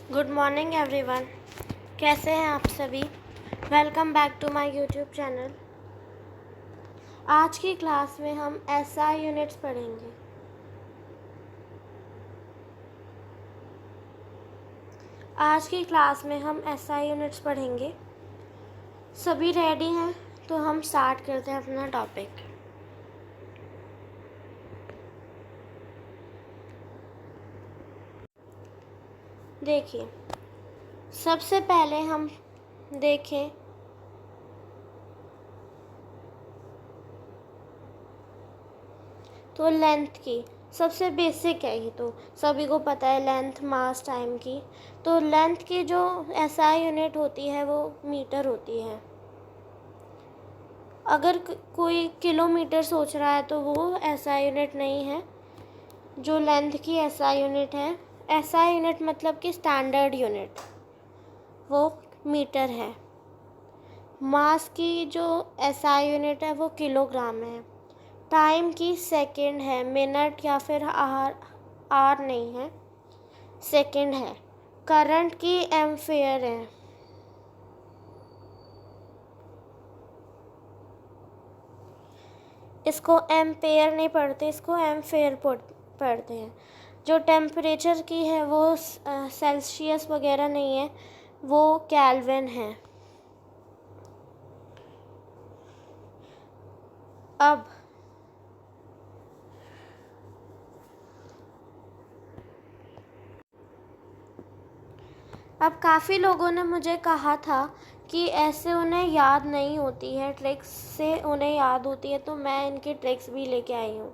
Good morning everyone. कैसे हैं आप सभी? Welcome back to my YouTube channel. आज की क्लास में हम एसआई यूनिट्स पढ़ेंगे। आज की क्लास में हम एसआई यूनिट्स पढ़ेंगे। सभी रेडी हैं? तो हम स्टार्ट करते हैं अपना टॉपिक। देखिए, सबसे पहले हम देखें तो लेंथ की। सबसे बेसिक है ये, तो सभी को पता है लेंथ मास टाइम की। तो लेंथ की जो एसआई यूनिट होती है वो मीटर होती है। अगर कोई किलोमीटर सोच रहा है तो वो एसआई यूनिट नहीं है। जो लेंथ की एसआई यूनिट है, एसआई यूनिट मतलब कि स्टैंडर्ड यूनिट, वो मीटर है। मास की जो एसआई यूनिट है वो किलोग्राम है। टाइम की सेकंड है, मिनट या फिर आर नहीं है, सेकंड है। करंट की एम्पेयर है। इसको एम्पेयर नहीं पढ़ते, इसको एम्पेयर पढ़ते हैं। जो टेम्परेचर की है वो सेल्सियस वगैरह नहीं है, वो केल्विन है। अब काफ़ी लोगों ने मुझे कहा था कि ऐसे उन्हें याद नहीं होती है, ट्रिक्स से उन्हें याद होती है, तो मैं इनकी ट्रिक्स भी लेके आई हूँ।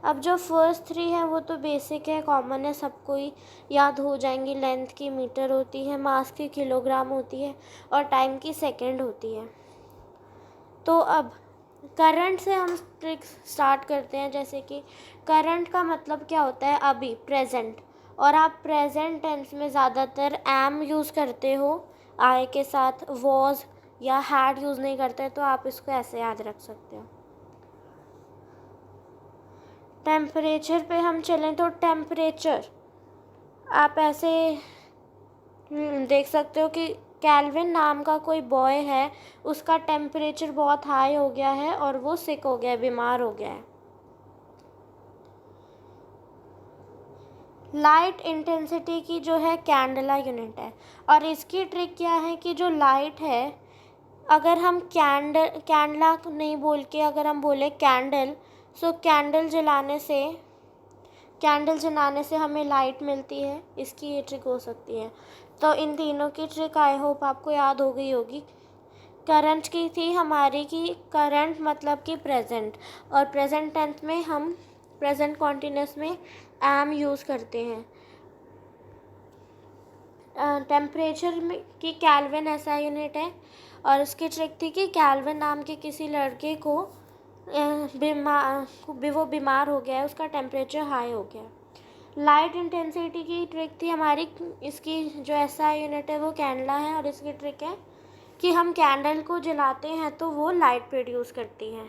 अब जो फर्स्ट 3 है वो तो बेसिक है, कॉमन है, सबको ही याद हो जाएंगी। लेंथ की मीटर होती है, मास की किलोग्राम होती है और टाइम की सेकंड होती है। तो अब करंट से हम ट्रिक्स स्टार्ट करते हैं। जैसे कि करंट का मतलब क्या होता है, अभी, प्रेजेंट। और आप प्रेजेंट टेंस में ज़्यादातर एम यूज़ करते हो आई के साथ, वॉज या हैड यूज़ नहीं करते, तो आप इसको ऐसे याद रख सकते हो। टेम्परेचर पे हम चलें तो टेम्परेचर आप ऐसे देख सकते हो कि केल्विन नाम का कोई बॉय है, उसका टेम्परेचर बहुत हाई हो गया है और वो सिक हो गया है, बीमार हो गया है। लाइट इंटेंसिटी की जो है कैंडला यूनिट है। और इसकी ट्रिक क्या है कि जो लाइट है, अगर हम कैंडला नहीं बोल के अगर हम बोले कैंडल, सो कैंडल जलाने से हमें लाइट मिलती है। इसकी ये ट्रिक हो सकती है। तो इन तीनों की ट्रिक आई होप आपको याद हो गई होगी। करंट की थी हमारी कि करंट मतलब कि प्रेजेंट, और प्रेजेंट टेंस में हम प्रेजेंट कॉन्टिन्यूस में एम यूज़ करते हैं। टेम्परेचर में की केल्विन ऐसा यूनिट है, और उसकी ट्रिक थी कि केल्विन नाम के किसी लड़के को वो बीमार हो गया है, उसका टेम्परेचर हाई हो गया। लाइट इंटेंसिटी की ट्रिक थी हमारी, इसकी जो ऐसा यूनिट है वो कैंडला है, और इसकी ट्रिक है कि हम कैंडल को जलाते हैं तो वो लाइट प्रोड्यूस करती है।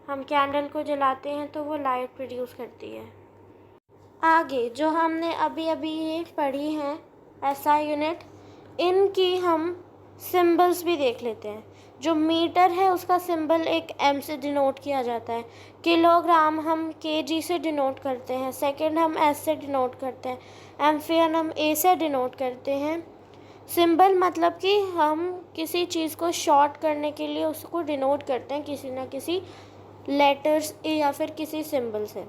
हम कैंडल को जलाते हैं तो वो लाइट प्रोड्यूस करती है। आगे जो हमने अभी ये पढ़ी हैं एसआई यूनिट, इनकी हम सिंबल्स भी देख लेते हैं। जो मीटर है उसका सिंबल एक एम से डिनोट किया जाता है। किलोग्राम हम केजी से डिनोट करते हैं। सेकंड हम एस से डिनोट करते हैं। एम्फियर हम ए से डिनोट करते हैं। सिंबल मतलब कि हम किसी चीज़ को शॉर्ट करने के लिए उसको डिनोट करते हैं किसी ना किसी लेटर्स या फिर किसी सिंबल से।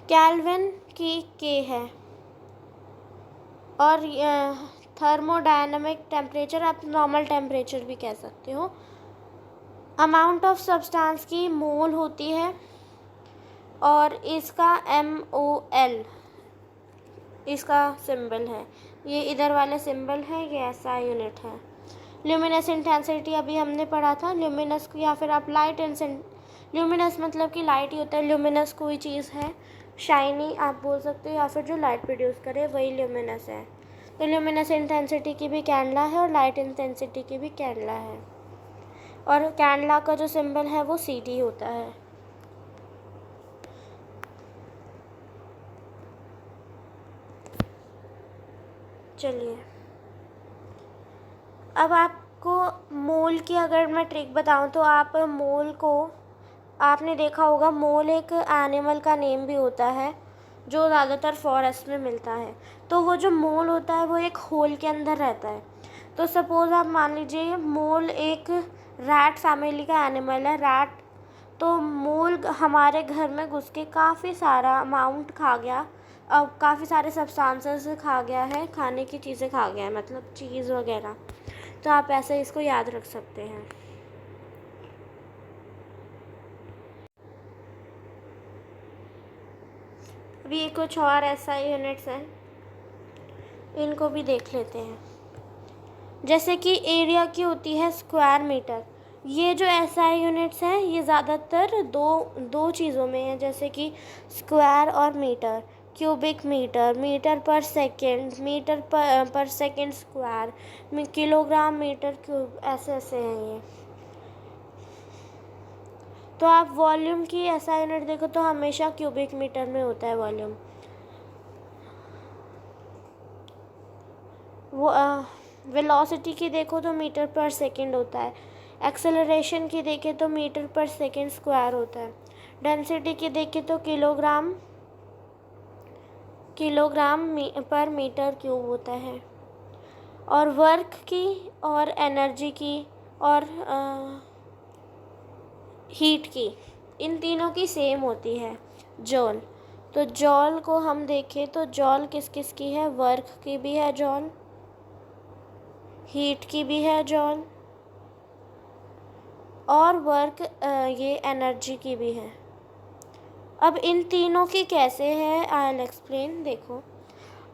केल्विन की के है, और थर्मोडायनामिक टेम्परेचर आप नॉर्मल टेम्परेचर भी कह सकते हो। अमाउंट ऑफ सब्सटेंस की मोल होती है, और इसका MOL इसका सिंबल है। ये इधर वाले सिंबल है, ये ऐसा यूनिट है। ल्यूमिनस इंटेंसिटी अभी हमने पढ़ा था। ल्यूमिनस या फिर आप ल्यूमिनस मतलब कि लाइट ही होता है। ल्यूमिनस कोई चीज़ है, शाइनी आप बोल सकते हो, या फिर जो लाइट प्रोड्यूस करे वही ल्यूमिनस है। तो ल्यूमिनस इंटेंसिटी की भी कैंडला है और लाइट इंटेंसिटी की भी कैंडला है, और कैंडला का जो सिंबल है वो CD होता है। चलिए, अब आपको मोल की अगर मैं ट्रिक बताऊं तो आप मोल को, आपने देखा होगा मोल एक एनिमल का नेम भी होता है जो ज़्यादातर फॉरेस्ट में मिलता है। तो वो जो मोल होता है वो एक होल के अंदर रहता है। तो सपोज़ आप मान लीजिए मोल एक रैट फैमिली का एनिमल है, रैट। तो मोल हमारे घर में घुस के काफ़ी सारा अमाउंट खा गया, अब काफ़ी सारे सब्सटेंसेस खा गया है, खाने की चीज़ें खा गया है, मतलब चीज़ वगैरह। तो आप ऐसे इसको याद रख सकते हैं। अभी कुछ और ऐसा यूनिट्स हैं, इनको भी देख लेते हैं। जैसे कि एरिया की होती है स्क्वायर मीटर। ये जो एसआई यूनिट्स हैं ये ज़्यादातर दो चीज़ों में है, जैसे कि स्क्वायर और मीटर। क्यूबिक मीटर, मीटर पर सेकंड, मीटर पर second square, kilogram metre cube, ऐसे ऐसे हैं ये। तो आप वॉल्यूम की एसआई यूनिट देखो तो हमेशा क्यूबिक मीटर में होता है वॉल्यूम। वो वेलोसिटी की देखो तो मीटर पर सेकंड होता है। एक्सेलरेशन की देखें तो मीटर पर सेकंड स्क्वायर होता है। डेंसिटी की देखें तो किलोग्राम पर मीटर क्यूब होता है। और वर्क की और एनर्जी की और हीट की, इन तीनों की सेम होती है, जॉल। तो जॉल को हम देखें तो जॉल किस किस की है, वर्क की भी है जॉल, हीट की भी है जॉल, और वर्क ये एनर्जी की भी है। अब इन तीनों की कैसे है, आई विल एक्सप्लेन। देखो,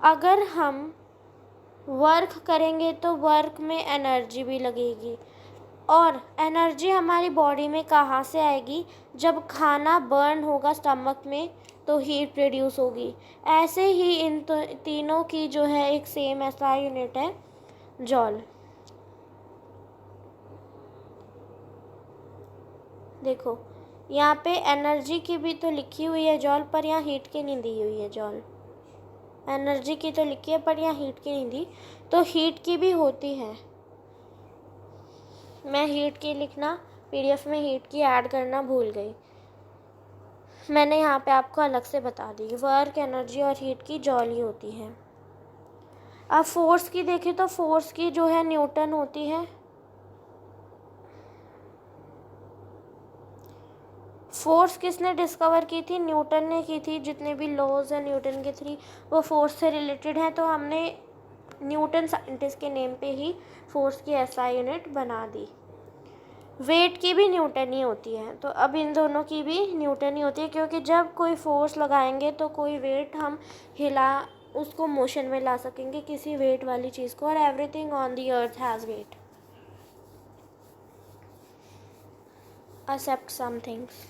अगर हम वर्क करेंगे तो वर्क में एनर्जी भी लगेगी, और एनर्जी हमारी बॉडी में कहाँ से आएगी, जब खाना बर्न होगा स्टमक में तो हीट प्रोड्यूस होगी। ऐसे ही इन तीनों की जो है एक सेम ऐसा यूनिट है, जॉल। देखो यहाँ पे एनर्जी की भी तो लिखी हुई है जॉल, पर यहाँ हीट की नहीं दी हुई है जॉल। एनर्जी की तो लिखी है पर यहाँ हीट की नहीं दी, तो हीट की भी होती है। मैं हीट की लिखना, पीडीएफ में हीट की ऐड करना भूल गई, मैंने यहाँ पे आपको अलग से बता दी। वर्क, एनर्जी और हीट की जॉल ही होती है। अब फोर्स की देखें तो फोर्स की जो है न्यूटन होती है। फोर्स किसने डिस्कवर की थी, न्यूटन ने की थी। जितने भी लॉज हैं न्यूटन के 3 वो फोर्स से रिलेटेड हैं, तो हमने न्यूटन साइंटिस्ट के नेम पे ही फोर्स की एसआई यूनिट बना दी। वेट की भी न्यूटन ही होती है, तो अब इन दोनों की भी न्यूटन ही होती है, क्योंकि जब कोई फोर्स लगाएंगे तो कोई वेट हम हिला उसको मोशन में ला सकेंगे, किसी वेट वाली चीज़ को। और everything on the earth has weight except some things.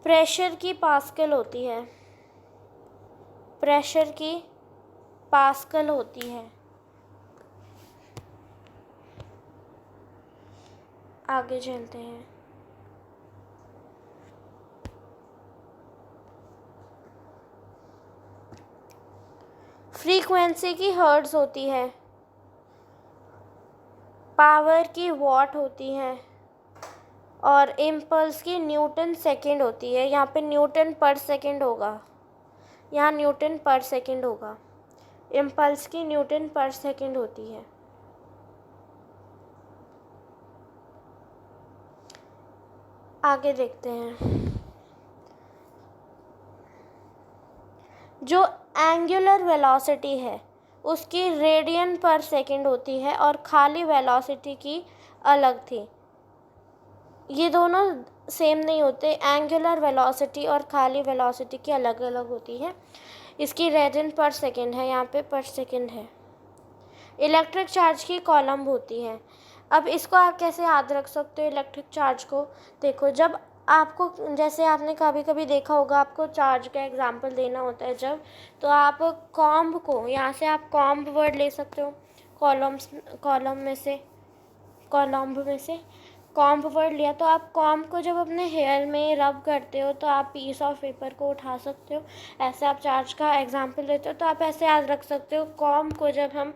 Pressure की पास्कल होती है, प्रेशर की पास्कल होती है। आगे चलते हैं। फ्रीक्वेंसी की हर्ट्ज होती है, पावर की वॉट होती है, और इम्पल्स की न्यूटन सेकंड होती है। यहाँ पे न्यूटन पर सेकंड होगा, यहाँ न्यूटन पर सेकंड होगा। इम्पल्स की न्यूटन पर सेकंड होती है। आगे देखते हैं। जो एंगुलर वेलोसिटी है उसकी रेडियन पर सेकंड होती है, और खाली वेलोसिटी की अलग थी। ये दोनों सेम नहीं होते, एंगुलर वेलोसिटी और खाली वेलोसिटी की अलग अलग होती है। इसकी रेडियन पर सेकंड है, यहाँ पे पर सेकंड है। इलेक्ट्रिक चार्ज की कॉलम होती है। अब इसको आप कैसे याद रख सकते हो इलेक्ट्रिक चार्ज को, देखो जब आपको, जैसे आपने कभी कभी देखा होगा, आपको चार्ज का एग्जांपल देना होता है जब, तो आप कॉम्ब को, यहाँ से आप कॉम्ब वर्ड ले सकते हो, कॉलम में से कॉम्ब वर्ड लिया, तो आप कॉम्ब को जब अपने हेयर में रब करते हो तो आप पीस ऑफ पेपर को उठा सकते हो। ऐसे आप चार्ज का एग्जांपल देते हो तो आप ऐसे याद रख सकते हो, कॉम्ब को जब हम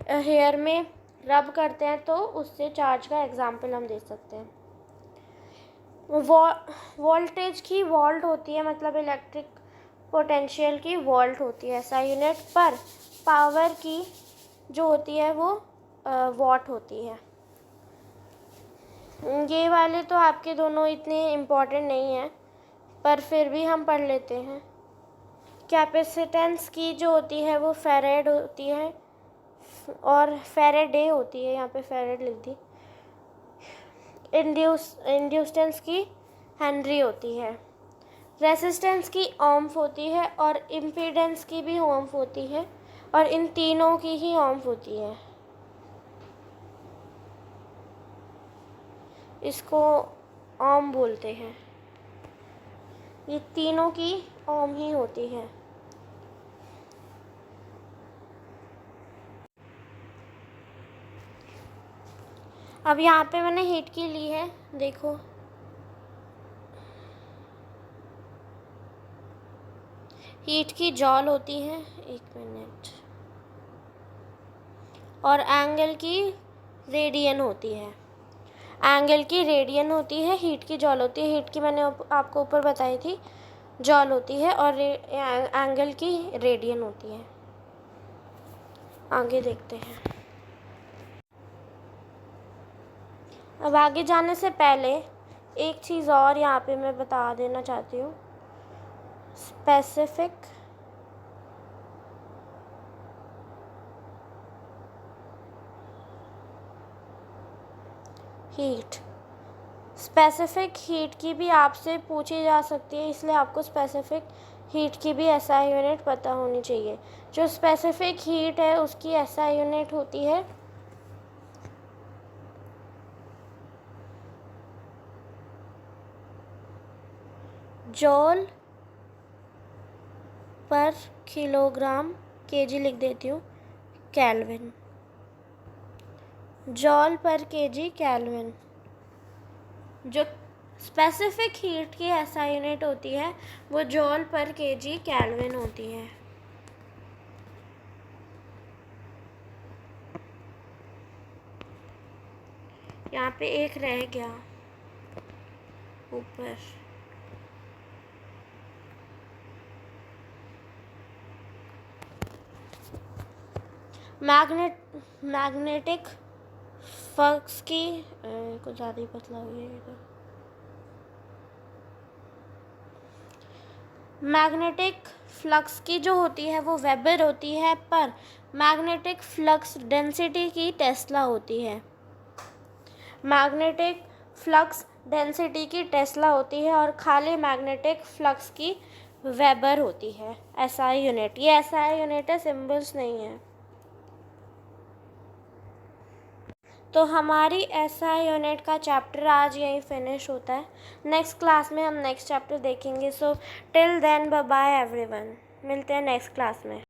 हेयर में रब करते हैं तो उससे चार्ज का एग्जांपल हम दे सकते हैं। वोल्टेज की वोल्ट होती है, मतलब इलेक्ट्रिक पोटेंशियल की वोल्ट होती है SI यूनिट पर। पावर की जो होती है वो वॉट होती है। ये वाले तो आपके दोनों इतने इम्पोर्टेंट नहीं हैं, पर फिर भी हम पढ़ लेते हैं। कैपेसिटेंस की जो होती है वो फेरेड होती है और फेरेडे होती है, यहाँ पे फेरेड लिख दी। इंड्यूसेंस की हेनरी होती है। रेसिस्टेंस की ओम्स होती है और इम्पीडेंस की भी ओम्स होती है, और इन तीनों की ही ओम्स होती है। इसको ओम बोलते हैं। ये तीनों की ओम ही होती है। अब यहाँ पे मैंने हीट की ली है, देखो हीट की जॉल होती है, 1 मिनट, और एंगल की रेडियन होती है। एंगल की रेडियन होती है, हीट की जॉल होती है। हीट की मैंने आपको ऊपर बताई थी, जॉल होती है, और एंगल की रेडियन होती है। आगे देखते हैं। अब आगे जाने से पहले एक चीज़ और यहाँ पे मैं बता देना चाहती हूँ। स्पेसिफिक हीट, स्पेसिफिक हीट की भी आपसे पूछी जा सकती है, इसलिए आपको स्पेसिफिक हीट की भी SI यूनिट पता होनी चाहिए। जो स्पेसिफिक हीट है उसकी SI यूनिट होती है जॉल पर किलोग्राम, केजी लिख देती हूँ, केल्विन। जॉल पर केजी केल्विन। जो स्पेसिफिक हीट की SI यूनिट होती है वो जॉल पर केजी केल्विन होती है। यहाँ पे एक रह गया ऊपर, मैग्नेटिक फ्लक्स की कुछ ज़्यादा ही पतला हो गया। मैग्नेटिक फ्लक्स की जो होती है वो वेबर होती है, पर मैग्नेटिक फ्लक्स डेंसिटी की टेस्ला होती है। मैग्नेटिक फ्लक्स डेंसिटी की टेस्ला होती है और खाली मैग्नेटिक फ्लक्स की वेबर होती है। SI यूनिट, ये SI यूनिट है, सिंबल्स नहीं है। तो हमारी SI यूनिट का चैप्टर आज यहीं फिनिश होता है। नेक्स्ट क्लास में हम नेक्स्ट चैप्टर देखेंगे। So till then bye bye everyone, मिलते हैं नेक्स्ट क्लास में।